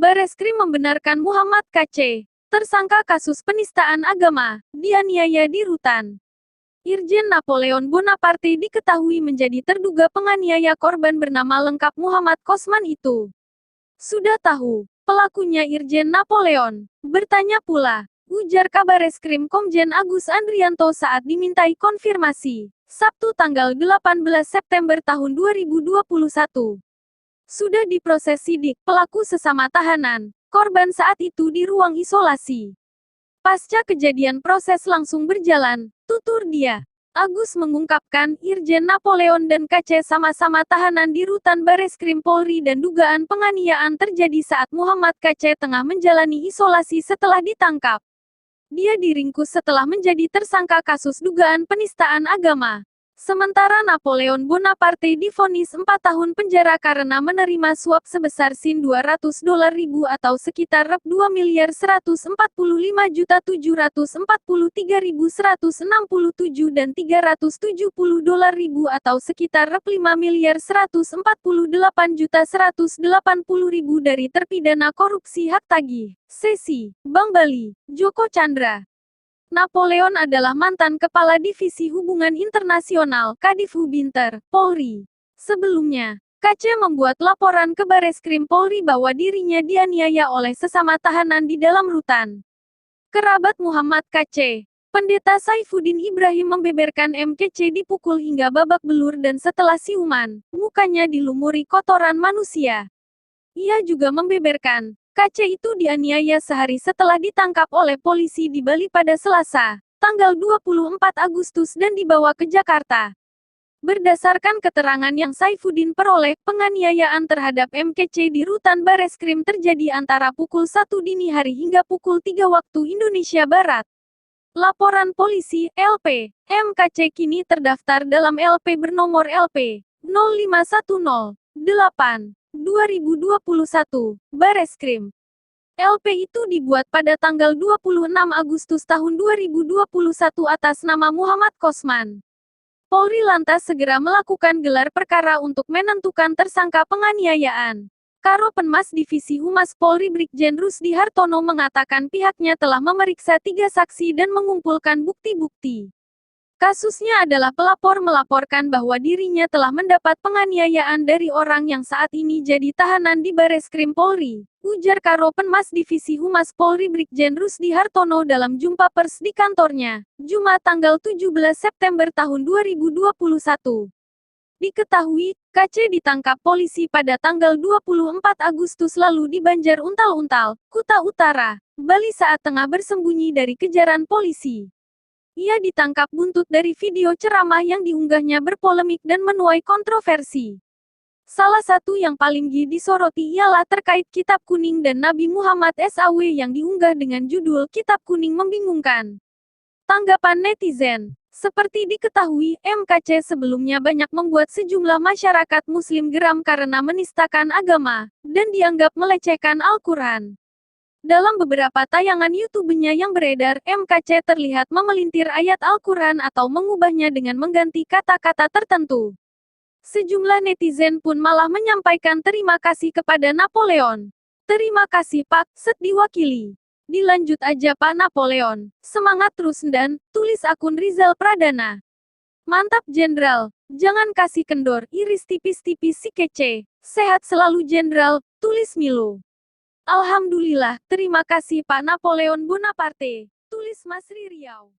Bareskrim membenarkan Muhammad KC, tersangka kasus penistaan agama, dianiaya di rutan. Irjen Napoleon Bonaparte diketahui menjadi terduga penganiaya korban bernama lengkap Muhammad Kosman itu. Sudah tahu, pelakunya Irjen Napoleon? Bertanya pula, ujar Kabareskrim Komjen Agus Andrianto saat dimintai konfirmasi, Sabtu tanggal 18 September tahun 2021. Sudah diproses sidik, pelaku sesama tahanan, korban saat itu di ruang isolasi. Pasca kejadian proses langsung berjalan, tutur dia. Agus mengungkapkan, Irjen Napoleon dan KC sama-sama tahanan di rutan Bareskrim Polri dan dugaan penganiayaan terjadi saat Muhammad KC tengah menjalani isolasi setelah ditangkap. Dia diringkus setelah menjadi tersangka kasus dugaan penistaan agama. Sementara Napoleon Bonaparte divonis 4 tahun penjara karena menerima suap sebesar Sin $200.000 atau sekitar Rp2.143.167 dan $370.000 atau sekitar Rp5.148.180.000 dari terpidana korupsi hak tagih, Sesi, Bank Bali, Joko Chandra. Napoleon adalah mantan Kepala Divisi Hubungan Internasional, Kadifhu Binter, Polri. Sebelumnya, KC membuat laporan ke Bareskrim Polri bahwa dirinya dianiaya oleh sesama tahanan di dalam rutan. Kerabat Muhammad KC, Pendeta Saifuddin Ibrahim membeberkan MKC dipukul hingga babak belur dan setelah siuman, mukanya dilumuri kotoran manusia. Ia juga membeberkan, KC itu dianiaya sehari setelah ditangkap oleh polisi di Bali pada Selasa, tanggal 24 Agustus dan dibawa ke Jakarta. Berdasarkan keterangan yang Saifuddin peroleh, penganiayaan terhadap MKC di rutan Bareskrim terjadi antara pukul 1 dini hari hingga pukul 3 waktu Indonesia Barat. Laporan polisi, LP, MKC kini terdaftar dalam LP bernomor LP 0510-8. 2021, Bareskrim. LP itu dibuat pada tanggal 26 Agustus tahun 2021 atas nama Muhammad Kosman. Polri lantas segera melakukan gelar perkara untuk menentukan tersangka penganiayaan. Karo Penmas Divisi Humas Polri Brigjen Rusdi Hartono mengatakan pihaknya telah memeriksa 3 saksi dan mengumpulkan bukti-bukti. Kasusnya adalah pelapor melaporkan bahwa dirinya telah mendapat penganiayaan dari orang yang saat ini jadi tahanan di Bareskrim Polri, ujar Karo Penmas Divisi Humas Polri Brigjen Rusdi Hartono dalam jumpa pers di kantornya, Jumat tanggal 17 September tahun 2021. Diketahui, KC ditangkap polisi pada tanggal 24 Agustus lalu di Banjar Untal-Untal, Kuta Utara, Bali saat tengah bersembunyi dari kejaran polisi. Ia ditangkap buntut dari video ceramah yang diunggahnya berpolemik dan menuai kontroversi. Salah satu yang paling disoroti ialah terkait Kitab Kuning dan Nabi Muhammad SAW yang diunggah dengan judul Kitab Kuning Membingungkan. Tanggapan netizen, seperti diketahui, MKC sebelumnya banyak membuat sejumlah masyarakat Muslim geram karena menistakan agama, dan dianggap melecehkan Al-Quran. Dalam beberapa tayangan YouTube-nya yang beredar, MKC terlihat memelintir ayat Al-Quran atau mengubahnya dengan mengganti kata-kata tertentu. Sejumlah netizen pun malah menyampaikan terima kasih kepada Napoleon. Terima kasih Pak, Set diwakili. Dilanjut aja Pak Napoleon. Semangat terus dan, tulis akun Rizal Pradana. Mantap Jenderal, jangan kasih kendor, iris tipis-tipis si kece. Sehat selalu Jenderal, tulis Milo. Alhamdulillah, terima kasih Pak Napoleon Bonaparte, tulis Mas Riau.